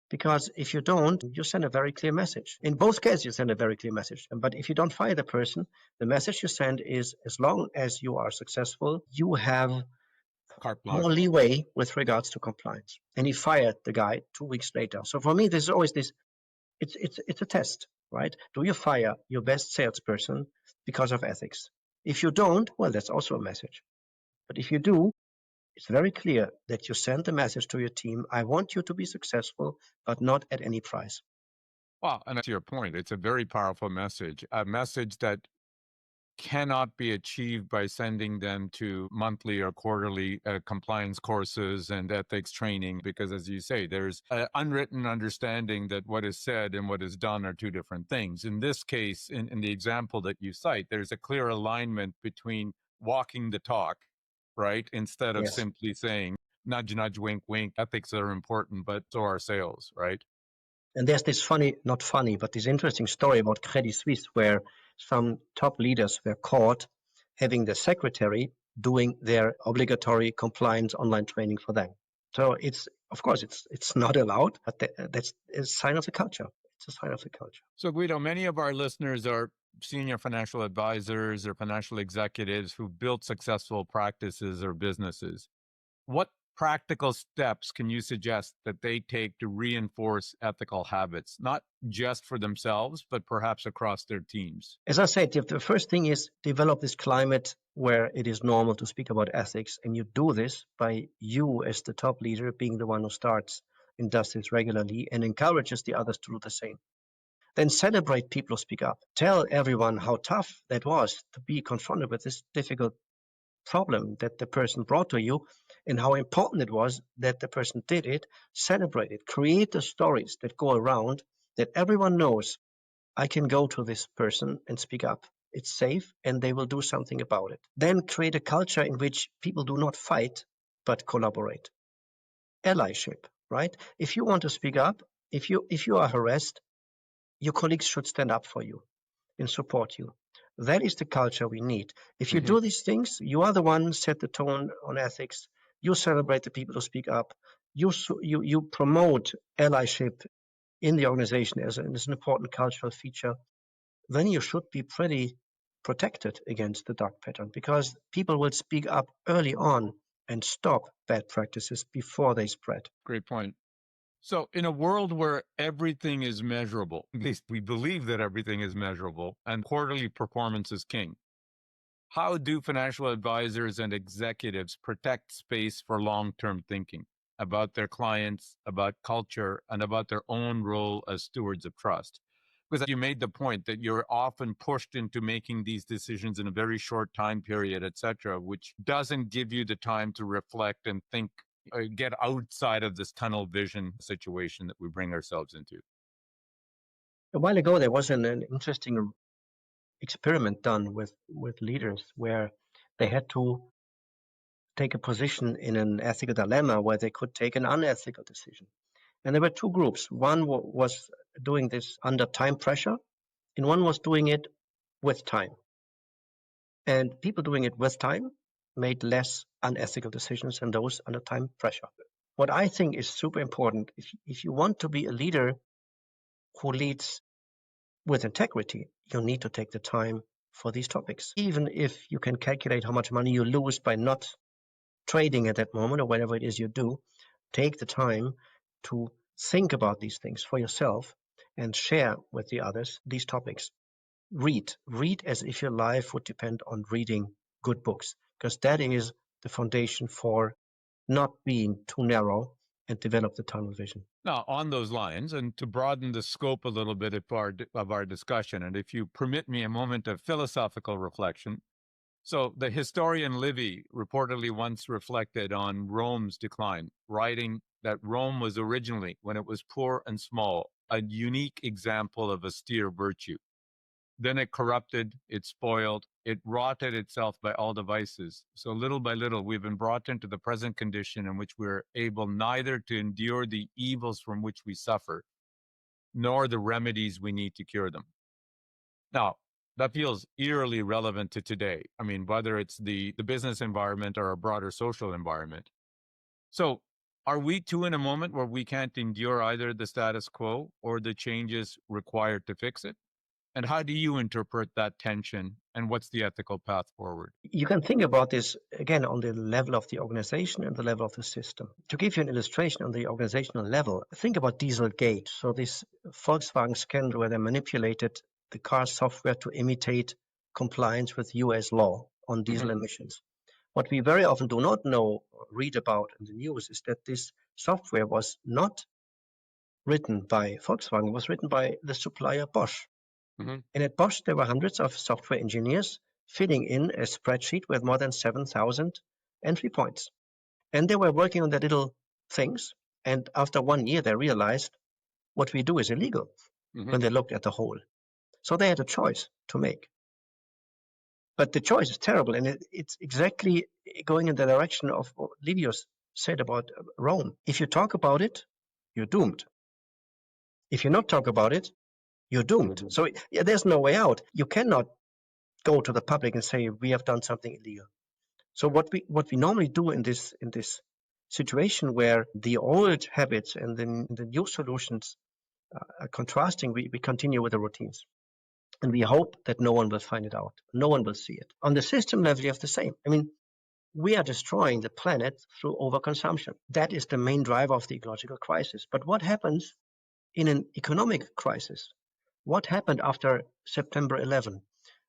Because if you don't, you send a very clear message. In both cases, you send a very clear message. But if you don't fire the person, the message you send is, as long as you are successful, you have more leeway with regards to compliance. And he fired the guy 2 weeks later. So for me, this is always this, it's a test, right? Do you fire your best salesperson because of ethics? If you don't, well, that's also a message. But if you do, it's very clear that you send the message to your team, I want you to be successful, but not at any price. Well, and to your point, it's a very powerful message, a message that cannot be achieved by sending them to monthly or quarterly compliance courses and ethics training, because as you say, there's an unwritten understanding that what is said and what is done are two different things. In this case, in the example that you cite, there's a clear alignment between walking the talk, right? Instead of Yes. simply saying, nudge, nudge, wink, wink, ethics are important, but so are sales, right? And there's this not funny, but this interesting story about Credit Suisse where some top leaders were caught having the secretary doing their obligatory compliance online training for them. So it's, of course, it's not allowed, but that's a sign of the culture. It's a sign of the culture. So Guido, many of our listeners are senior financial advisors or financial executives who built successful practices or businesses. What practical steps can you suggest that they take to reinforce ethical habits, not just for themselves, but perhaps across their teams? As I said, the first thing is develop this climate where it is normal to speak about ethics. And you do this by you as the top leader being the one who starts and does this regularly and encourages the others to do the same. Then celebrate people who speak up. Tell everyone how tough that was to be confronted with this difficult problem that the person brought to you and how important it was that the person did it. Celebrate it. Create the stories that go around that everyone knows I can go to this person and speak up. It's safe and they will do something about it. Then create a culture in which people do not fight but collaborate. Allyship, right? If you want to speak up, if you are harassed, your colleagues should stand up for you and support you. That is the culture we need. If you do these things, you are the one set the tone on ethics. You celebrate the people who speak up. You promote allyship in the organization as an important cultural feature. Then you should be pretty protected against the dark pattern because people will speak up early on and stop bad practices before they spread. Great point. So, in a world where everything is measurable, at least we believe that everything is measurable, and quarterly performance is king, how do financial advisors and executives protect space for long term thinking about their clients, about culture, and about their own role as stewards of trust? Because you made the point that you're often pushed into making these decisions in a very short time period, et cetera, which doesn't give you the time to reflect and think, get outside of this tunnel vision situation that we bring ourselves into. A while ago, there was an interesting experiment done with leaders where they had to take a position in an ethical dilemma where they could take an unethical decision. And there were two groups. One was doing this under time pressure, and one was doing it with time. And people doing it with time made less unethical decisions than those under time pressure. What I think is super important, if you want to be a leader who leads with integrity, you need to take the time for these topics. Even if you can calculate how much money you lose by not trading at that moment or whatever it is you do, take the time to think about these things for yourself and share with the others these topics. Read as if your life would depend on reading good books, because that is the foundation for not being too narrow and develop the tunnel vision. Now, on those lines, and to broaden the scope a little bit of our discussion, and if you permit me a moment of philosophical reflection. So, the historian Livy reportedly once reflected on Rome's decline, writing that Rome was originally, when it was poor and small, a unique example of austere virtue. Then it corrupted, it spoiled, it rotted itself by all devices. So little by little, we've been brought into the present condition in which we're able neither to endure the evils from which we suffer, nor the remedies we need to cure them. Now, that feels eerily relevant to today. I mean, whether it's the business environment or a broader social environment. So are we too in a moment where we can't endure either the status quo or the changes required to fix it? And how do you interpret that tension, and what's the ethical path forward? You can think about this again on the level of the organization and the level of the system. To give you an illustration on the organizational level, think about Dieselgate. So this Volkswagen scandal where they manipulated the car software to imitate compliance with US law on diesel emissions. What we very often do not know or read about in the news is that this software was not written by Volkswagen, it was written by the supplier Bosch. And at Bosch, there were hundreds of software engineers filling in a spreadsheet with more than 7,000 entry points. And they were working on their little things. And after 1 year, they realized what we do is illegal when they looked at the whole. So they had a choice to make. But the choice is terrible. And it's exactly going in the direction of what Livius said about Rome. If you talk about it, you're doomed. If you not talk about it, you're doomed. So yeah, there's no way out. You cannot go to the public and say we have done something illegal. So what we normally do in this situation where the old habits and the new solutions are contrasting, we continue with the routines. And we hope that no one will find it out. No one will see it. On the system level, you have the same. I mean, we are destroying the planet through overconsumption. That is the main driver of the ecological crisis. But what happens in an economic crisis? What happened after September 11?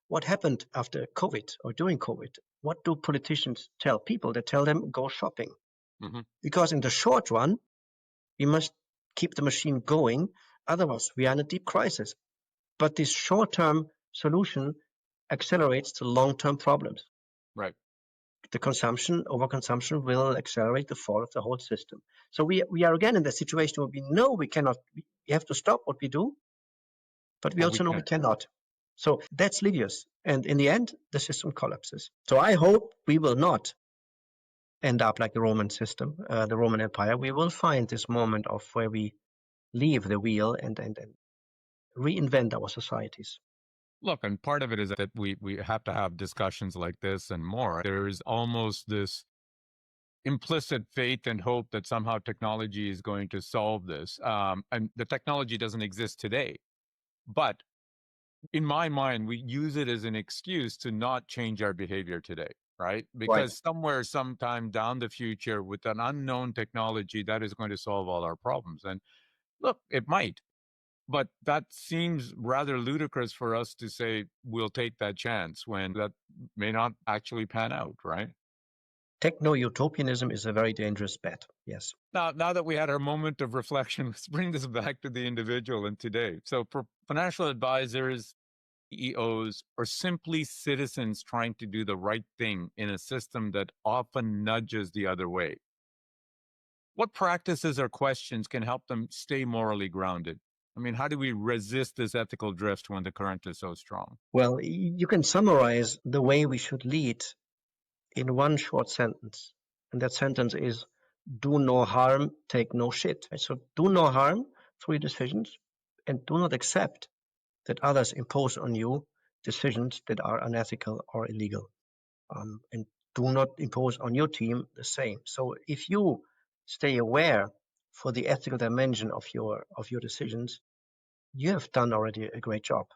What happened after COVID or during COVID? What do politicians tell people? They tell them, go shopping. Because in the short run, we must keep the machine going. Otherwise, we are in a deep crisis. But this short-term solution accelerates the long-term problems. Right. The overconsumption will accelerate the fall of the whole system. So we are again in the situation where we know we have to stop what we do, but we also know we cannot. So that's Livius. And in the end, the system collapses. So I hope we will not end up like the Roman system, the Roman Empire. We will find this moment of where we leave the wheel and reinvent our societies. Look, and part of it is that we have to have discussions like this and more. There is almost this implicit faith and hope that somehow technology is going to solve this. And the technology doesn't exist today. But in my mind, we use it as an excuse to not change our behavior today. right? Right. Because somewhere, sometime down the future, with an unknown technology, that is going to solve all our problems. And look, it might, but that seems rather ludicrous for us to say we'll take that chance when that may not actually pan out, right? Techno-utopianism is a very dangerous bet. Yes. Now that we had our moment of reflection, let's bring this back to the individual and today. So, for financial advisors, CEOs, or simply citizens trying to do the right thing in a system that often nudges the other way, what practices or questions can help them stay morally grounded? I mean, how do we resist this ethical drift when the current is so strong? Well, you can summarize the way we should lead in one short sentence. And that sentence is do no harm, take no shit. So do no harm through your decisions and do not accept that others impose on you decisions that are unethical or illegal. And do not impose on your team the same. So if you stay aware for the ethical dimension of your decisions, you have done already a great job.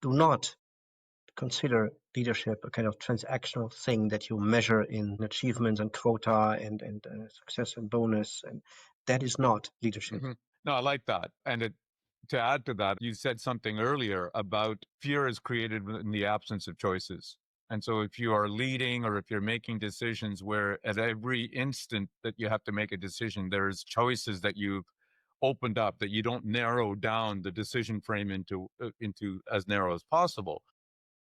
Do not consider leadership a kind of transactional thing that you measure in achievements and quota and success and bonus, and that is not leadership. No, I like that. And to add to that, you said something earlier about fear is created in the absence of choices. And so if you are leading or if you're making decisions where at every instant that you have to make a decision, there's choices that you've opened up, that you don't narrow down the decision frame into as narrow as possible.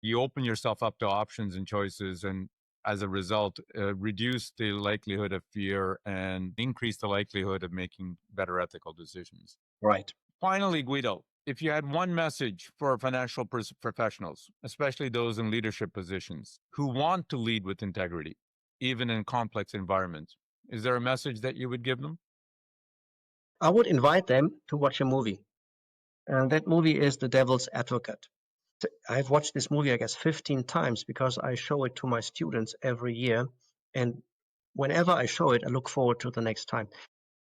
You open yourself up to options and choices, and as a result, reduce the likelihood of fear and increase the likelihood of making better ethical decisions. Right. Finally, Guido, if you had one message for financial professionals, especially those in leadership positions who want to lead with integrity, even in complex environments, is there a message that you would give them? I would invite them to watch a movie, and that movie is The Devil's Advocate. I've watched this movie, I guess, 15 times because I show it to my students every year. And whenever I show it, I look forward to the next time.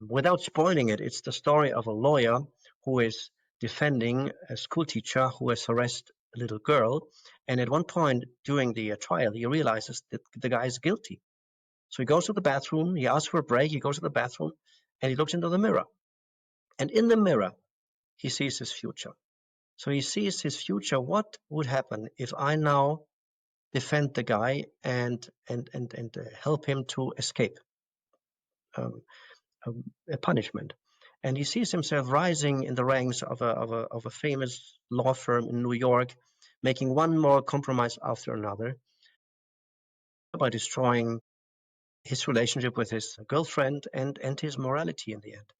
Without spoiling it, it's the story of a lawyer who is defending a school teacher who has harassed a little girl. And at one point during the trial, he realizes that the guy is guilty. So he goes to the bathroom, he asks for a break, he goes to the bathroom, and he looks into the mirror. And in the mirror, he sees his future. So he sees his future. What would happen if I now defend the guy and help him to escape a punishment? And he sees himself rising in the ranks of a famous law firm in New York, making one more compromise after another by destroying his relationship with his girlfriend and his morality in the end.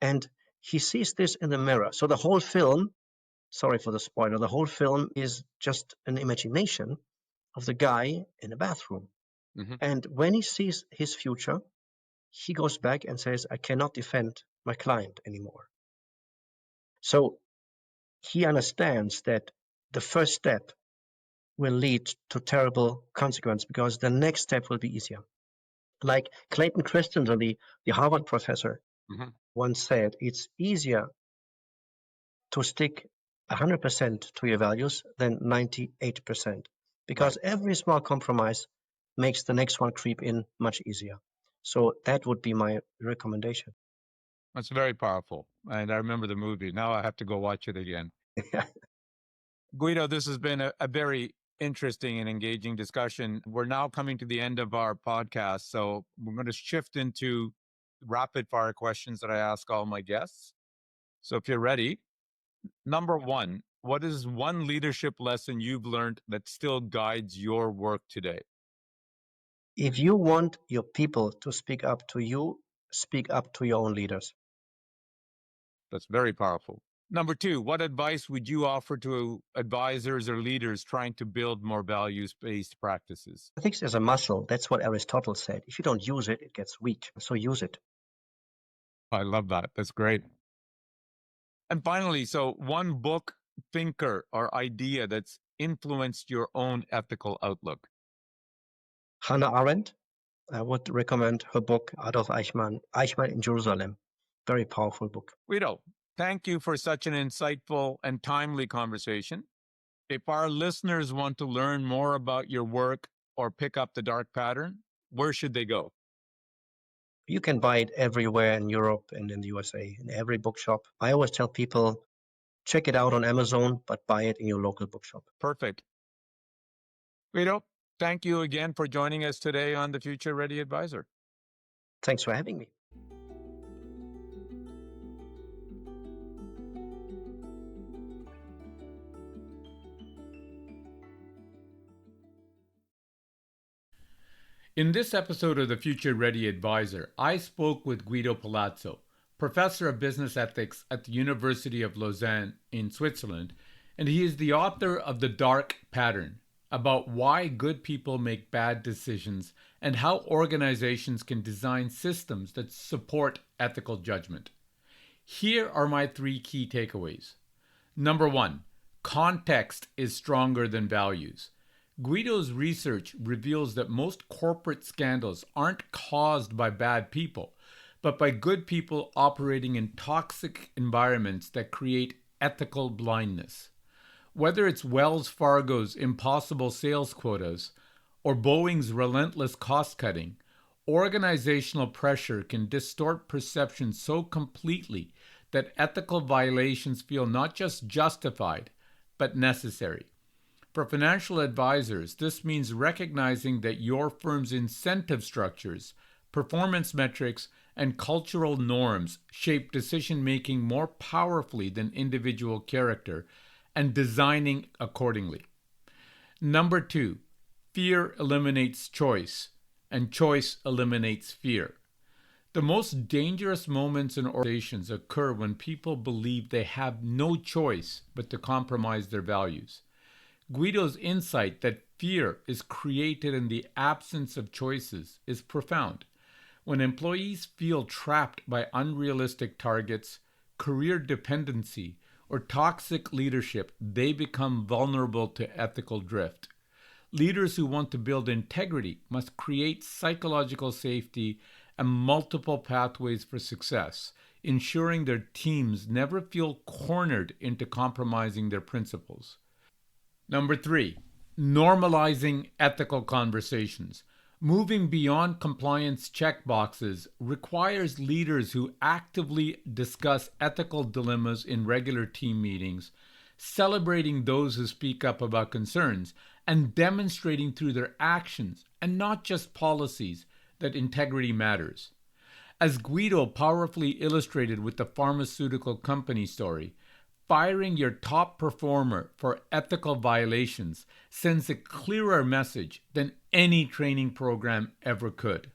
And he sees this in the mirror. So the whole film, sorry for the spoiler, the whole film is just an imagination of the guy in a bathroom. And when he sees his future, he goes back and says, I cannot defend my client anymore. So he understands that the first step will lead to terrible consequence because the next step will be easier. Like Clayton Christensen, the Harvard professor, once said, it's easier to stick 100% to your values than 98%, because every small compromise makes the next one creep in much easier. So that would be my recommendation. That's very powerful. And I remember the movie. Now I have to go watch it again. Guido, this has been a very interesting and engaging discussion. We're now coming to the end of our podcast. So we're going to shift into rapid fire questions that I ask all my guests. So if you're ready, number one, what is one leadership lesson you've learned that still guides your work today? If you want your people to speak up to you, speak up to your own leaders. That's very powerful. Number two, what advice would you offer to advisors or leaders trying to build more values-based practices? Ethics is a muscle. That's what Aristotle said. If you don't use it, it gets weak. So use it. I love that. That's great. And finally, so one book, thinker, or idea that's influenced your own ethical outlook. Hannah Arendt, I would recommend her book, Adolf Eichmann, Eichmann in Jerusalem. Very powerful book. Guido, thank you for such an insightful and timely conversation. If our listeners want to learn more about your work, or pick up the dark pattern, where should they go? You can buy it everywhere in Europe and in the USA, in every bookshop. I always tell people, check it out on Amazon, but buy it in your local bookshop. Perfect. Guido, thank you again for joining us today on the Future Ready Advisor. Thanks for having me. In this episode of the Future Ready Advisor, I spoke with Guido Palazzo, professor of business ethics at the University of Lausanne in Switzerland, and he is the author of The Dark Pattern, about why good people make bad decisions and how organizations can design systems that support ethical judgment. Here are my 3 key takeaways. Number 1, context is stronger than values. Guido's research reveals that most corporate scandals aren't caused by bad people, but by good people operating in toxic environments that create ethical blindness. Whether it's Wells Fargo's impossible sales quotas or Boeing's relentless cost-cutting, organizational pressure can distort perception so completely that ethical violations feel not just justified, but necessary. For financial advisors, this means recognizing that your firm's incentive structures, performance metrics, and cultural norms shape decision-making more powerfully than individual character, and designing accordingly. Number 2, fear eliminates choice, and choice eliminates fear. The most dangerous moments in organizations occur when people believe they have no choice but to compromise their values. Guido's insight that fear is created in the absence of choices is profound. When employees feel trapped by unrealistic targets, career dependency, or toxic leadership, they become vulnerable to ethical drift. Leaders who want to build integrity must create psychological safety and multiple pathways for success, ensuring their teams never feel cornered into compromising their principles. Number 3, normalizing ethical conversations. Moving beyond compliance checkboxes requires leaders who actively discuss ethical dilemmas in regular team meetings, celebrating those who speak up about concerns, and demonstrating through their actions, and not just policies, that integrity matters. As Guido powerfully illustrated with the pharmaceutical company story, firing your top performer for ethical violations sends a clearer message than any training program ever could.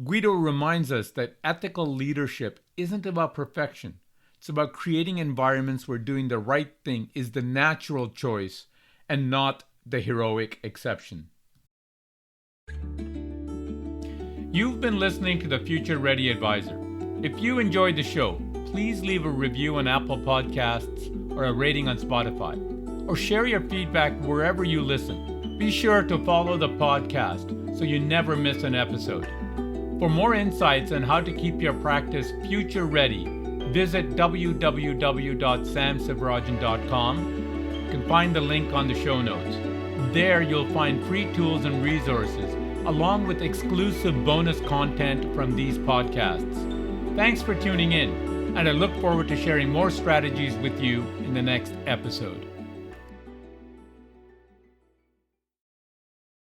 Guido reminds us that ethical leadership isn't about perfection. It's about creating environments where doing the right thing is the natural choice and not the heroic exception. You've been listening to the Future Ready Advisor. If you enjoyed the show, please leave a review on Apple Podcasts or a rating on Spotify, or share your feedback wherever you listen. Be sure to follow the podcast so you never miss an episode. For more insights on how to keep your practice future ready, visit www.samsivarajan.com. You can find the link on the show notes. There you'll find free tools and resources, along with exclusive bonus content from these podcasts. Thanks for tuning in, and I look forward to sharing more strategies with you in the next episode.